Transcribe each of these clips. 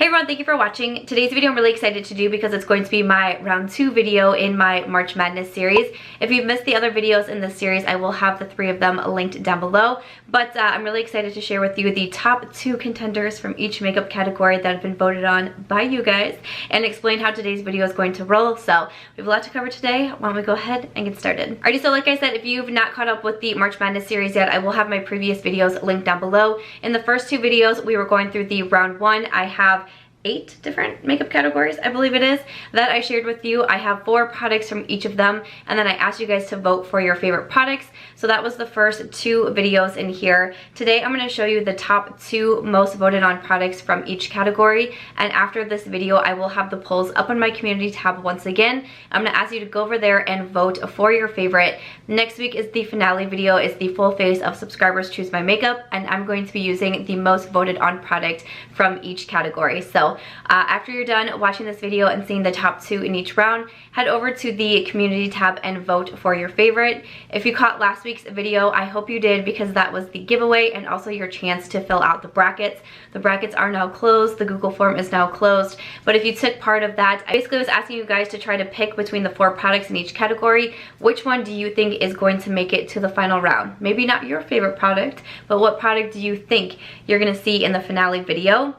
Hey everyone, thank you for watching. Today's video I'm really excited to do because it's going to be my round 2 video in my March Madness series. If you've missed the other videos in this series, I will have the 3 of them linked down below. But I'm really excited to share with you the top 2 contenders from each makeup category that have been voted on by you guys and explain how today's video is going to roll. So we have a lot to cover today. Why don't we go ahead and get started. Alrighty, so like I said, if you've not caught up with the March Madness series yet, I will have my previous videos linked down below. In the first 2 videos, we were going through the round 1. I have 8 different makeup categories, I believe it is, that I shared with you. I have 4 products from each of them, and then I asked you guys to vote for your favorite products. So that was the first 2 videos in here. Today I'm going to show you the top 2 most voted on products from each category, and after this video I will have the polls up on my community tab once again. I'm going to ask you to go over there and vote for your favorite. Next week is the finale video, is the full face of subscribers choose my makeup, and I'm going to be using the most voted on product from each category. So after you're done watching this video and seeing the top 2 in each round, head over to the community tab and vote for your favorite. If you caught last week's video, I hope you did, because that was the giveaway and also your chance to fill out the brackets. The brackets are now closed, the Google form is now closed, but if you took part of that, I basically was asking you guys to try to pick between the 4 products in each category, which one do you think is going to make it to the final round? Maybe not your favorite product, but what product do you think you're gonna see in the finale video?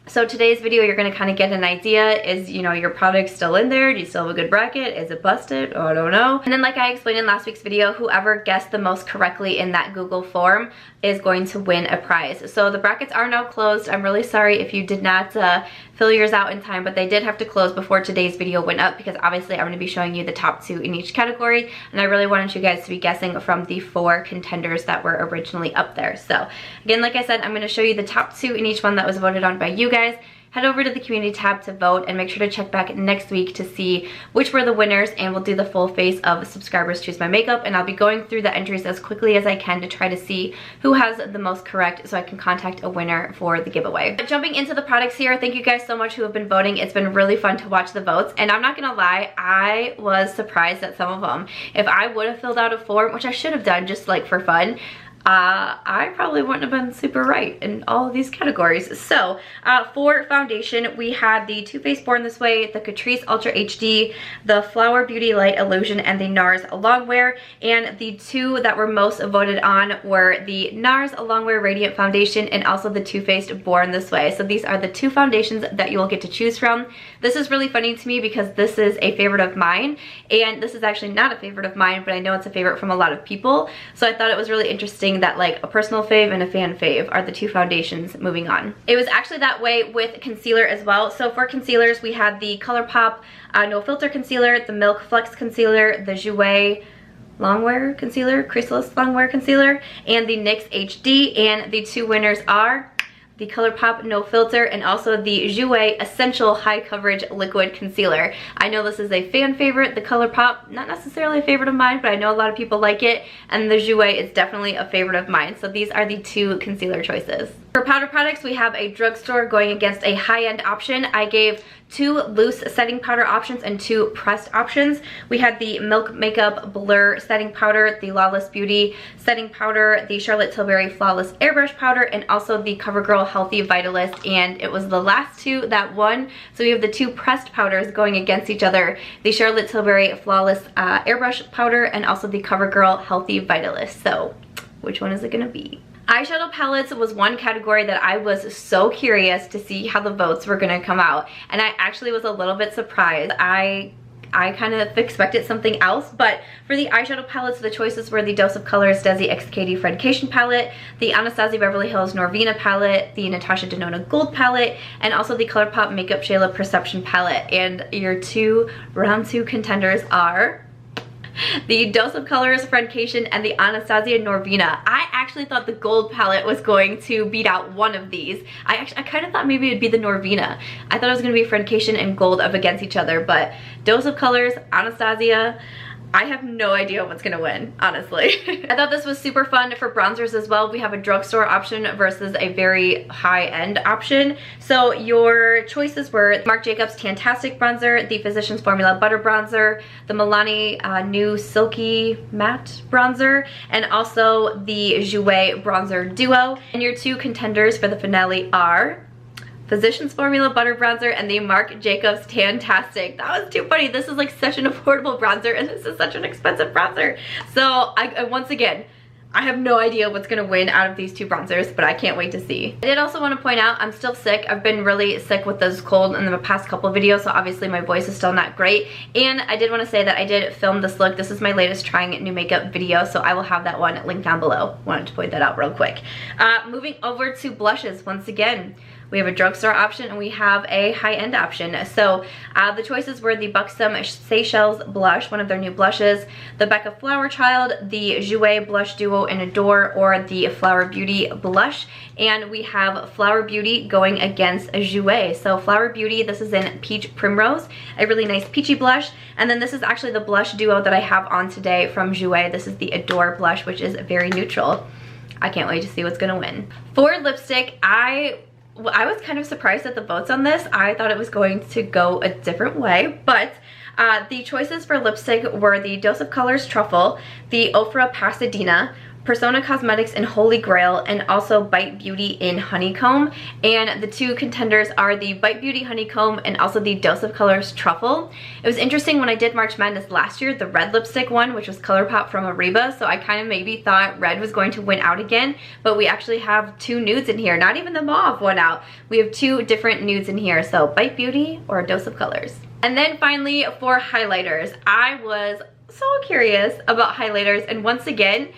So today's video, you're gonna kind of get an idea. Is, you know, your product still in there? Do you still have a good bracket? Is it busted? Oh, I don't know. And then, like I explained in last week's video, whoever guessed the most correctly in that Google form is going to win a prize. So the brackets are now closed. I'm really sorry if you did not fill yours out in time, but they did have to close before today's video went up, because obviously I'm gonna be showing you the top 2 in each category, and I really wanted you guys to be guessing from the 4 contenders that were originally up there. So again, like I said, I'm gonna show you the top 2 in each one that was voted on by you guys. Head over to the community tab to vote, and make sure to check back next week to see which were the winners, and we'll do the full face of subscribers choose my makeup, and I'll be going through the entries as quickly as I can to try to see who has the most correct so I can contact a winner for the giveaway. But jumping into the products here, thank you guys so much who have been voting. It's been really fun to watch the votes, and I'm not gonna lie, I was surprised at some of them. If I would have filled out a form, which I should have done just like for fun, I probably wouldn't have been super right in all of these categories. So for foundation, we had the Too Faced Born This Way, the Catrice Ultra HD, the Flower Beauty Light Illusion, and the Nars Longwear. And the 2 that were most voted on were the Nars Longwear Radiant Foundation and also the Too Faced Born This Way. So these are the 2 foundations that you will get to choose from. This is really funny to me because this is a favorite of mine, and this is actually not a favorite of mine, but I know it's a favorite from a lot of people. So I thought it was really interesting that like a personal fave and a fan fave are the 2 foundations moving on. It was actually that way with concealer as well. So for concealers, we had the Colourpop No Filter Concealer, the Milk Flex Concealer, the Jouer Longwear Concealer, Creaseless Longwear Concealer, and the NYX HD. And the 2 winners are the Colourpop No Filter and also the Jouer Essential High Coverage Liquid Concealer. I know this is a fan favorite, the Colourpop, not necessarily a favorite of mine, but I know a lot of people like it, and the Jouer is definitely a favorite of mine. So these are the 2 concealer choices. For powder products, we have a drugstore going against a high-end option. I gave 2 loose setting powder options and 2 pressed options. We had the Milk Makeup Blur setting powder, the Lawless Beauty setting powder, the Charlotte Tilbury Flawless Airbrush powder, and also the CoverGirl Healthy Vitalist, and it was the last 2 that won. So we have the 2 pressed powders going against each other, the Charlotte Tilbury Flawless Airbrush powder and also the CoverGirl Healthy Vitalist. So which one is it gonna be? Eyeshadow palettes was one category that I was so curious to see how the votes were gonna come out, and I actually was a little bit surprised. I kind of expected something else, but for the eyeshadow palettes, the choices were the Dose of Colors Desi X Katy Friendcation palette, the Anastasia Beverly Hills Norvina palette, the Natasha Denona Gold palette, and also the Colourpop Makeup Shayla Perception palette. And your 2 round 2 contenders are the Dose of Colors Friendcation and the Anastasia Norvina. I actually thought the gold palette was going to beat out one of these. I kind of thought maybe it'd be the Norvina. I thought it was going to be Friendcation and gold up against each other, but Dose of Colors, Anastasia, I have no idea what's gonna win, honestly. I thought this was super fun for bronzers as well. We have a drugstore option versus a very high-end option. So your choices were Marc Jacobs Tantastic Bronzer, the Physicians Formula Butter Bronzer, the Milani New Silky Matte Bronzer, and also the Jouer Bronzer Duo. And your 2 contenders for the finale are Physicians Formula Butter Bronzer, and the Marc Jacobs Tantastic. That was too funny. This is like such an affordable bronzer, and this is such an expensive bronzer. So I once again, I have no idea what's gonna win out of these two bronzers, but I can't wait to see. I did also want to point out I'm still sick. I've been really sick with this cold in the past couple of videos, so obviously my voice is still not great. And I did want to say that I did film this look. This is my latest trying new makeup video, so I will have that one linked down below. Wanted to point that out real quick. Moving over to blushes once again. We have a drugstore option and we have a high-end option. So the choices were the Buxom Seychelles blush, one of their new blushes, the Becca Flower Child, the Jouer Blush Duo in Adore, or the Flower Beauty blush. And we have Flower Beauty going against a Jouer. So Flower Beauty, this is in Peach Primrose, a really nice peachy blush. And then this is actually the blush duo that I have on today from Jouer. This is the Adore blush, which is very neutral. I can't wait to see what's gonna win. For lipstick, I was kind of surprised at the votes on this. I thought it was going to go a different way, but the choices for lipstick were the Dose of Colors Truffle, the Ofra Pasadena, Persona Cosmetics in Holy Grail, and also Bite Beauty in Honeycomb. And the two contenders are the Bite Beauty Honeycomb and also the Dose of Colors Truffle. It was interesting when I did March Madness last year, the red lipstick one, which was Colourpop from Ariba, so I kind of maybe thought red was going to win out again, but we actually have two nudes in here, not even the mauve won out. We have two different nudes in here, so Bite Beauty or Dose of Colors. And then finally for highlighters, I was so curious about highlighters, and once again,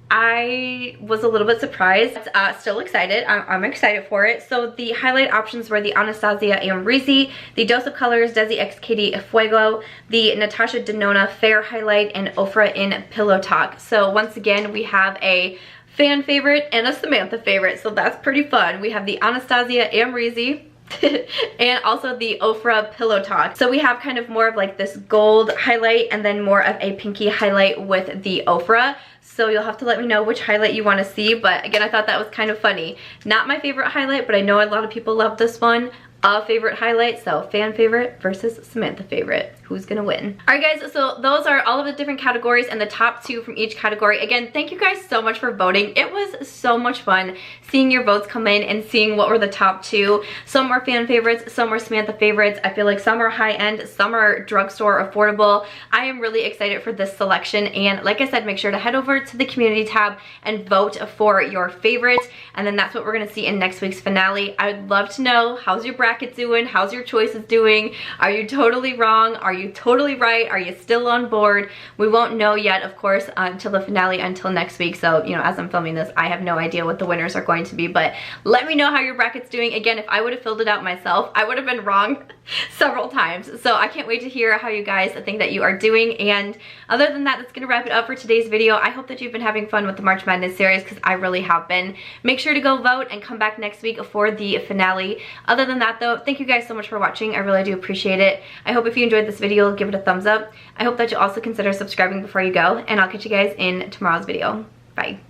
I was a little bit surprised, still excited. I'm excited for it. So the highlight options were the Anastasia Amrezy, the Dose of Colors Desi X Katie Fuego, the Natasha Denona Fair Highlight, and Ofra in Pillow Talk. So once again, we have a fan favorite and a Samantha favorite, so that's pretty fun. We have the Anastasia Amrezy and also the Ofra Pillowtalk. So we have kind of more of like this gold highlight and then more of a pinky highlight with the Ofra. So you'll have to let me know which highlight you want to see, but again, I thought that was kind of funny. Not my favorite highlight, but I know a lot of people love this one. A favorite highlight, so fan favorite versus Samantha favorite. Who's gonna win? All right guys, so those are all of the different categories and the top two from each category. Again, thank you guys so much for voting. It was so much fun seeing your votes come in and seeing what were the top two. Some were fan favorites, some were Samantha favorites. I feel like some are high-end, some are drugstore affordable. I am really excited for this selection, and like I said, make sure to head over to the community tab and vote for your favorite, and then that's what we're gonna see in next week's finale. I would love to know, how's your bracket doing? How's your choices doing? Are you totally wrong? Are you totally right? Are you still on board? We won't know yet, of course, until the finale, until next week. So, you know, as I'm filming this, I have no idea what the winners are going to be, but let me know how your bracket's doing. Again, if I would have filled it out myself, I would have been wrong several times. So I can't wait to hear how you guys think that you are doing. And other than that, that's gonna wrap it up for today's video. I hope that you've been having fun with the March Madness series, because I really have been. Make sure to go vote and come back next week for the finale. Other than that though, thank you guys so much for watching. I really do appreciate it. I hope if you enjoyed this video, give it a thumbs up. I hope that you also consider subscribing before you go, and I'll catch you guys in tomorrow's video. Bye.